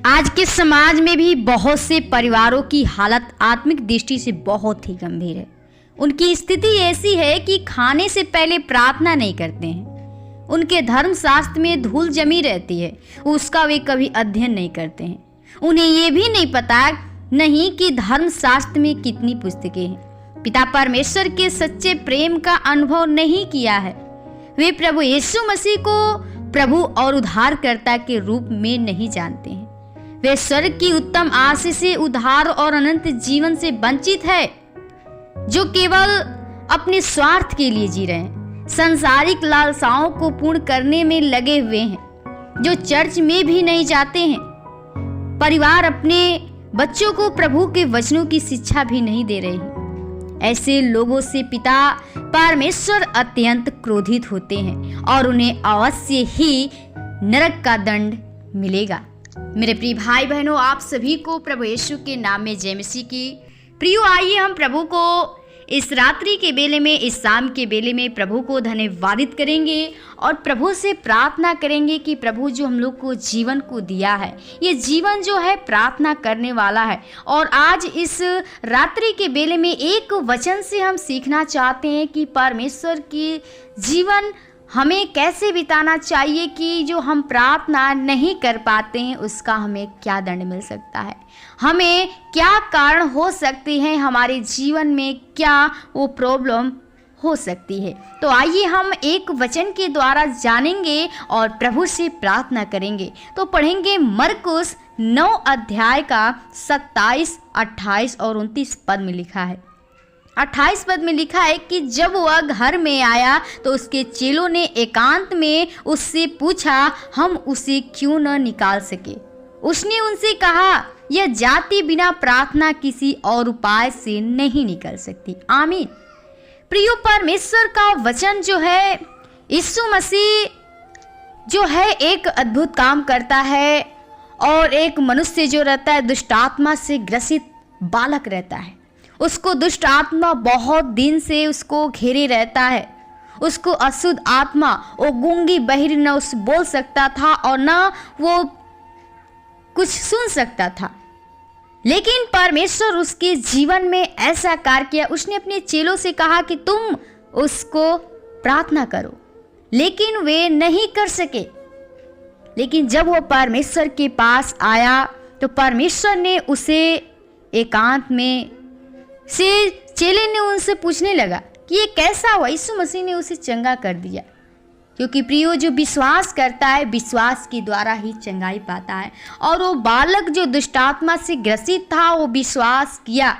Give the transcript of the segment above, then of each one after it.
आज के समाज में भी बहुत से परिवारों की हालत आत्मिक दृष्टि से बहुत ही गंभीर है। उनकी स्थिति ऐसी है कि खाने से पहले प्रार्थना नहीं करते हैं। उनके धर्मशास्त्र में धूल जमी रहती है, उसका वे कभी अध्ययन नहीं करते हैं। उन्हें ये भी नहीं पता नहीं कि धर्मशास्त्र में कितनी पुस्तकें हैं। पिता परमेश्वर के सच्चे प्रेम का अनुभव नहीं किया है। वे प्रभु यीशु मसीह को प्रभु और उद्धारकर्ता के रूप में नहीं जानते हैं। वे स्वर्ग की उत्तम आशीष से, उद्धार और अनंत जीवन से वंचित है, जो केवल अपने स्वार्थ के लिए जी रहे हैं, सांसारिक लालसाओं को पूर्ण करने में लगे हुए हैं, जो चर्च में भी नहीं जाते हैं। परिवार अपने बच्चों को प्रभु के वचनों की शिक्षा भी नहीं दे रहे हैं। ऐसे लोगों से पिता परमेश्वर अत्यंत क्रोधित होते हैं और उन्हें अवश्य ही नरक का दंड मिलेगा। मेरे प्रिय भाई बहनों, आप सभी को प्रभु यीशु के नाम में जय मसीह की। प्रियो, आइए हम प्रभु को इस रात्रि के बेले में, इस शाम के बेले में प्रभु को धन्यवादित करेंगे और प्रभु से प्रार्थना करेंगे कि प्रभु जो हम लोग को जीवन को दिया है, ये जीवन जो है प्रार्थना करने वाला है। और आज इस रात्रि के बेले में एक वचन से हम सीखना चाहते हैं कि परमेश्वर की जीवन हमें कैसे बिताना चाहिए, कि जो हम प्रार्थना नहीं कर पाते हैं उसका हमें क्या दंड मिल सकता है, हमें क्या कारण हो सकते हैं, हमारे जीवन में क्या वो प्रॉब्लम हो सकती है। तो आइए हम एक वचन के द्वारा जानेंगे और प्रभु से प्रार्थना करेंगे। तो पढ़ेंगे मरकुस 9 अध्याय का 27, 28 और 29 पद में लिखा है। 28 पद में लिखा है कि जब वह घर में आया तो उसके चेलों ने एकांत में उससे पूछा, हम उसे क्यों न निकाल सके। उसने उनसे कहा, यह जाति बिना प्रार्थना किसी और उपाय से नहीं निकल सकती। आमीन। प्रियो, परमेश्वर का वचन जो है, यीशु मसीह जो है एक अद्भुत काम करता है। और एक मनुष्य जो रहता है दुष्ट आत्मा से ग्रसित बालक रहता है, उसको दुष्ट आत्मा बहुत दिन से उसको घेरे रहता है। उसको अशुद्ध आत्मा, वो गूंगी बहिर न उस बोल सकता था और न वो कुछ सुन सकता था। लेकिन परमेश्वर उसके जीवन में ऐसा कार्य किया। उसने अपने चेलों से कहा कि तुम उसको प्रार्थना करो, लेकिन वे नहीं कर सके। लेकिन जब वो परमेश्वर के पास आया तो परमेश्वर ने उसे एकांत में से चेले ने उनसे पूछने लगा कि ये कैसा हुआ। यीशु मसीह ने उसे चंगा कर दिया, क्योंकि प्रियो जो विश्वास करता है विश्वास के द्वारा ही चंगाई पाता है। और वो बालक जो दुष्टात्मा से ग्रसित था वो विश्वास किया,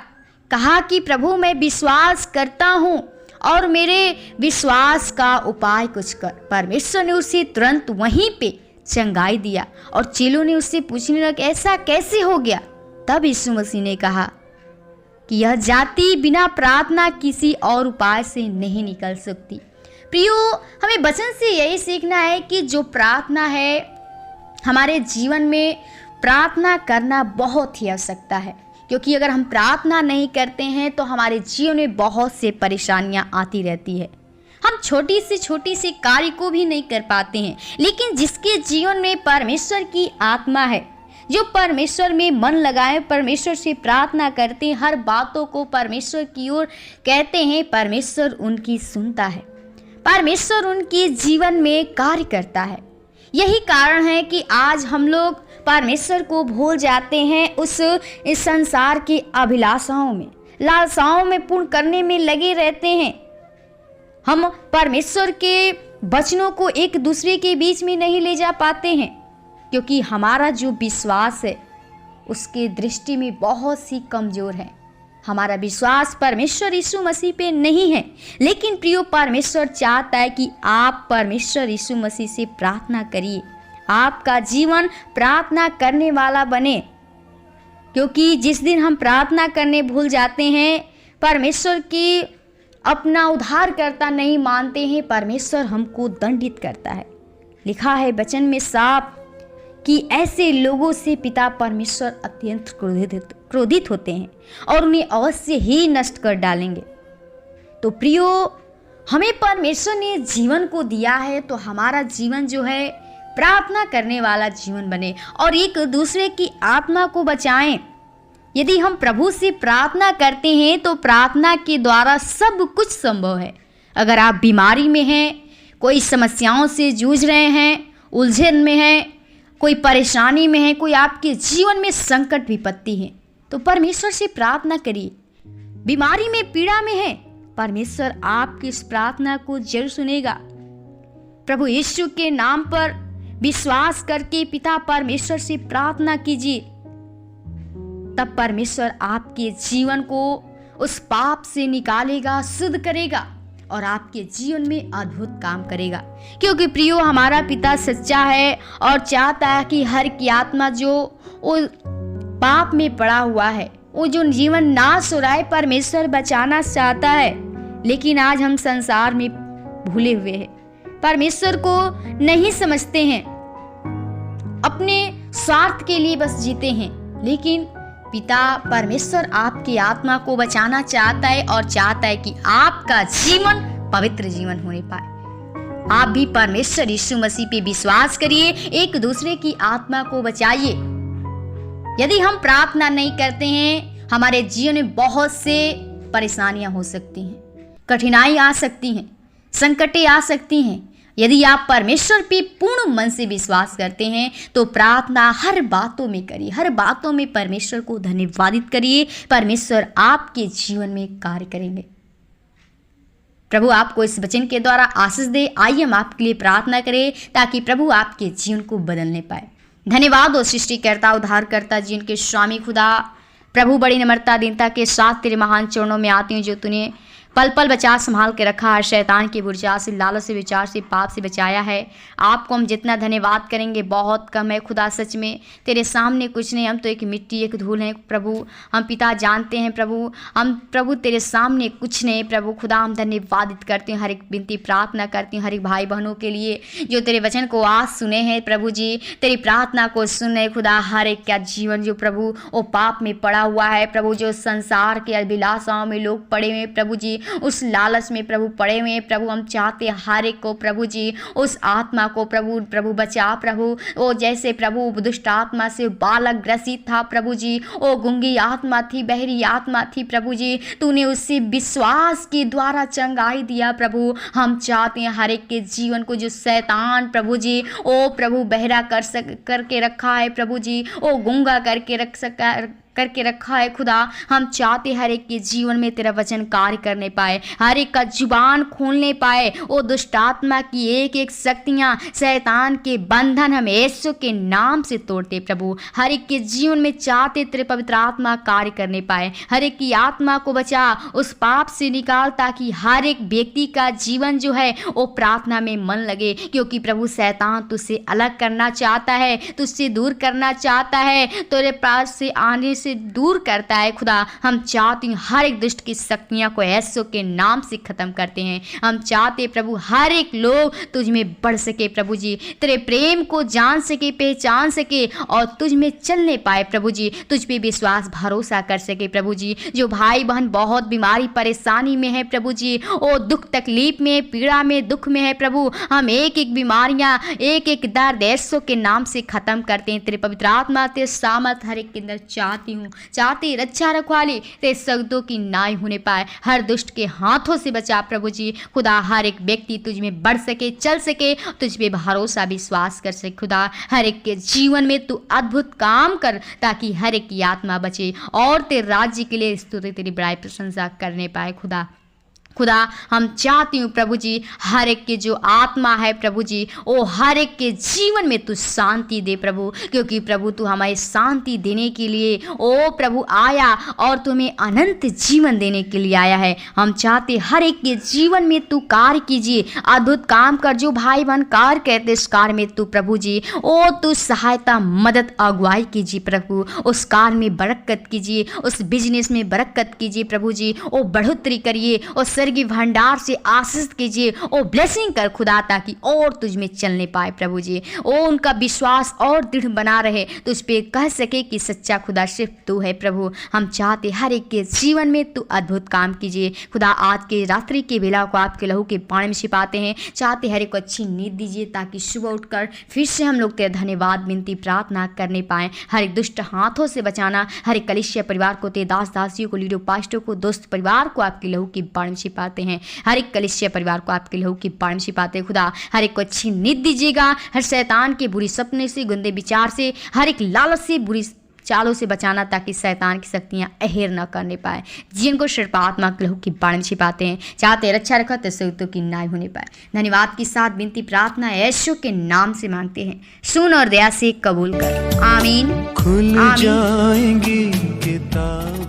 कहा कि प्रभु मैं विश्वास करता हूँ और मेरे विश्वास का उपाय कुछ कर। परमेश्वर ने उसे तुरंत वहीं पे चंगाई दिया। और चेलों ने उससे पूछने लगा ऐसा कैसे हो गया। तब यीशु मसीह ने कहा कि यह जाति बिना प्रार्थना किसी और उपाय से नहीं निकल सकती। प्रियो, हमें वचन से यही सीखना है कि जो प्रार्थना है हमारे जीवन में, प्रार्थना करना बहुत ही आवश्यकता है। क्योंकि अगर हम प्रार्थना नहीं करते हैं तो हमारे जीवन में बहुत से परेशानियां आती रहती है। हम छोटी से कार्य को भी नहीं कर पाते हैं। लेकिन जिसके जीवन में परमेश्वर की आत्मा है, जो परमेश्वर में मन लगाए, परमेश्वर से प्रार्थना करते हैं, हर बातों को परमेश्वर की ओर कहते हैं, परमेश्वर उनकी सुनता है, परमेश्वर उनके जीवन में कार्य करता है। यही कारण है कि आज हम लोग परमेश्वर को भूल जाते हैं, इस संसार की अभिलाषाओं में, लालसाओं में पूर्ण करने में लगे रहते हैं। हम परमेश्वर के वचनों को एक दूसरे के बीच में नहीं ले जा पाते हैं, क्योंकि हमारा जो विश्वास है उसके दृष्टि में बहुत सी कमज़ोर है। हमारा विश्वास परमेश्वर यीशु मसीह पे नहीं है। लेकिन प्रियो, परमेश्वर चाहता है कि आप परमेश्वर यीशु मसीह से प्रार्थना करिए, आपका जीवन प्रार्थना करने वाला बने। क्योंकि जिस दिन हम प्रार्थना करने भूल जाते हैं, परमेश्वर की अपना उद्धारकर्ता नहीं मानते हैं, परमेश्वर हमको दंडित करता है। लिखा है वचन में साफ कि ऐसे लोगों से पिता परमेश्वर अत्यंत क्रोधित होते हैं और उन्हें अवश्य ही नष्ट कर डालेंगे। तो प्रियो, हमें परमेश्वर ने जीवन को दिया है, तो हमारा जीवन जो है प्रार्थना करने वाला जीवन बने और एक दूसरे की आत्मा को बचाएं। यदि हम प्रभु से प्रार्थना करते हैं तो प्रार्थना के द्वारा सब कुछ संभव है। अगर आप बीमारी में हैं, कोई समस्याओं से जूझ रहे हैं, उलझन में हैं, कोई परेशानी में है, कोई आपके जीवन में संकट विपत्ति है, तो परमेश्वर से प्रार्थना करिए। बीमारी में, पीड़ा में है, परमेश्वर आपकी इस प्रार्थना को जरूर सुनेगा। प्रभु यीशु के नाम पर विश्वास करके पिता परमेश्वर से प्रार्थना कीजिए, तब परमेश्वर आपके जीवन को उस पाप से निकालेगा, शुद्ध करेगा और आपके जीवन में अद्भुत काम करेगा। क्योंकि प्रियो, हमारा पिता सच्चा है और चाहता है कि हर की आत्मा जो वो पाप में पड़ा हुआ है, वो जो जीवन नाश हो रहा है, परमेश्वर बचाना चाहता है। लेकिन आज हम संसार में भूले हुए हैं, परमेश्वर को नहीं समझते हैं, अपने स्वार्थ के लिए बस जीते हैं। लेकिन पिता परमेश्वर आपकी आत्मा को बचाना चाहता है और चाहता है कि आपका जीवन पवित्र जीवन होने पाए। आप भी परमेश्वर यीशु मसीह पे विश्वास करिए, एक दूसरे की आत्मा को बचाइए। यदि हम प्रार्थना नहीं करते हैं, हमारे जीवन में बहुत से परेशानियां हो सकती हैं, कठिनाई आ सकती हैं, संकटें आ सकती हैं। यदि आप परमेश्वर पे पूर्ण मन से विश्वास करते हैं तो प्रार्थना हर बातों में करिए, हर बातों में परमेश्वर को धन्यवादित करिए। परमेश्वर आपके जीवन में कार्य करेंगे। प्रभु आपको इस वचन के द्वारा आशीष दे। आइए हम आपके लिए प्रार्थना करें ताकि प्रभु आपके जीवन को बदलने पाए। धन्यवाद हो सृष्टिकर्ता, उद्धारकर्ता, जीवन के स्वामी खुदा। प्रभु, बड़ी नम्रता दीनता के साथ तेरे महान चरणों में आती हूँ, जो तूने पल पल बचा संभाल के रखा है, शैतान की बुर्जा से, लालच से, विचार से, पाप से बचाया है। आपको हम जितना धन्यवाद करेंगे बहुत कम है खुदा। सच में तेरे सामने कुछ नहीं, हम तो एक मिट्टी, एक धूल हैं प्रभु। हम पिता जानते हैं प्रभु, हम प्रभु तेरे सामने कुछ नहीं प्रभु खुदा। हम धन्यवादित करते हैं, हर एक विनती प्रार्थना करती हूँ हर एक भाई बहनों के लिए जो तेरे वचन को आज सुने हैं प्रभु जी, तेरी प्रार्थना को सुने खुदा। हर एक का जीवन जो प्रभु वो पाप में पड़ा हुआ है प्रभु, जो संसार के अभिलाषाओं में लोग पड़े हुए प्रभु जी, उस लालच में प्रभु पड़े हुए हैं प्रभु। हम चाहते हर एक को प्रभु जी उस आत्मा को प्रभु बचा प्रभु। वो जैसे प्रभु दुष्ट आत्मा से बालक ग्रसित था प्रभु जी, वो गूंगी आत्मा थी, बहरी आत्मा थी प्रभु जी, तूने उससे विश्वास के द्वारा चंगाई दिया प्रभु। हम चाहते हैं हर एक के जीवन को जो शैतान प्रभु जी ओ प्रभु बहरा करके रखा है प्रभु जी, वो गूंगा करके रखा है खुदा। हम चाहते हर एक के जीवन में तेरा वचन कार्य करने पाए, हर एक का जुबान खोलने पाए। वो दुष्ट आत्मा की एक एक शक्तियां, शैतान के बंधन हम यीशु के नाम से तोड़ते प्रभु। हर एक के जीवन में चाहते तेरे पवित्र आत्मा कार्य करने पाए, हर एक की आत्मा को बचा, उस पाप से निकाल, ताकि हर एक व्यक्ति का जीवन जो है वो प्रार्थना में मन लगे। क्योंकि प्रभु शैतान तुझसे अलग करना चाहता है, तुझसे दूर करना चाहता है, तेरे पास से आने से दूर करता है खुदा। हम चाहते हैं हर एक दुष्ट की शक्तियां को यीशु के नाम से खत्म करते हैं। हम चाहते प्रभु हर एक लोग तुझ में बढ़ सके प्रभु जी, तेरे प्रेम को जान सके, पहचान सके और तुझ में चलने पाए प्रभु जी, तुझ पे विश्वास भरोसा कर सके प्रभु जी। जो भाई बहन बहुत बीमारी परेशानी में है प्रभु जी, वो दुख तकलीफ में, पीड़ा में, दुख में है प्रभु, हम एक एक बीमारियां, एक एक दर्द यीशु के नाम से खत्म करते हैं। तेरे पवित्र आत्मा तेरे सामर्थ हर एक के अंदर चाहती रक्षा रखवाली तेरे शब्दों की नाई होने पाए, हर दुष्ट के हाथों से बचा प्रभु जी खुदा। हर एक व्यक्ति तुझ में बढ़ सके, चल सके, तुझ पे भरोसा विश्वास कर सके खुदा। हर एक के जीवन में तू अद्भुत काम कर ताकि हर एक की आत्मा बचे और तेरे राज्य के लिए स्तुति तेरी बड़ाई प्रशंसा करने पाए खुदा। हम चाहती हूँ प्रभु जी हर एक की जो आत्मा है प्रभु जी, वो हर एक के जीवन में तू शांति दे प्रभु। क्योंकि प्रभु तू हमें शांति देने के लिए ओ प्रभु आया और तुम्हें अनंत जीवन देने के लिए आया है। हम चाहते हर एक के जीवन में तू कार्य कीजिए, अद्भुत काम कर। जो भाई बहन कार्य कहते इस कार्य में तू प्रभु जी ओ तू सहायता, मदद, अगुवाई कीजिए प्रभु। उस कार्य में बरकत कीजिए, उस बिजनेस में बरकत कीजिए प्रभु जी, ओ बढ़ोतरी करिए, उस स्वर्गीय भंडार से आशीष कीजिए और ब्लेसिंग कर खुदा, ताकि और तुझ में चलने पाए प्रभु जी। ओ उनका विश्वास और दृढ़ बना रहे, तो उस पे कह सके कि सच्चा खुदा सिर्फ तू है प्रभु। हम चाहते हर एक के जीवन में तू अद्भुत काम कीजिए खुदा। आज के रात्रि के बेला को आपके लहू के पानी में छिपाते हैं, चाहते हर एक को अच्छी नींद दीजिए, ताकि सुबह उठकर फिर से हम लोग तेरे धन्यवाद विनती प्रार्थना करने पाएँ। हर एक दुष्ट हाथों से बचाना, हर एक कलीसिया परिवार को, तेरे दास दासियों को, लीडर पास्टरों को, दोस्त परिवार को आपके लहू के पानी में छिपाते हैं। हर एक कलीसिया परिवार को आपके लहू के पानी में छिपाते हैं खुदा। हर एक को अच्छी नींद दीजिएगा, हर शैतान के बुरी सपने से, गंदे विचार से, हर एक लालच से, बुरी चालों से बचाना, ताकि शैतान की शक्तियां अहेर न करने पाए। जिनको सिर्फ आत्मा के लहू की बाण में छिपाते हैं, चाहते रक्षा रखा तो सूतों की नाई होने पाए। धन्यवाद के साथ विनती प्रार्थना यीशु के नाम से मांगते हैं, सुन और दया से कबूल कर, आमीन। खुल जाएंगी किताब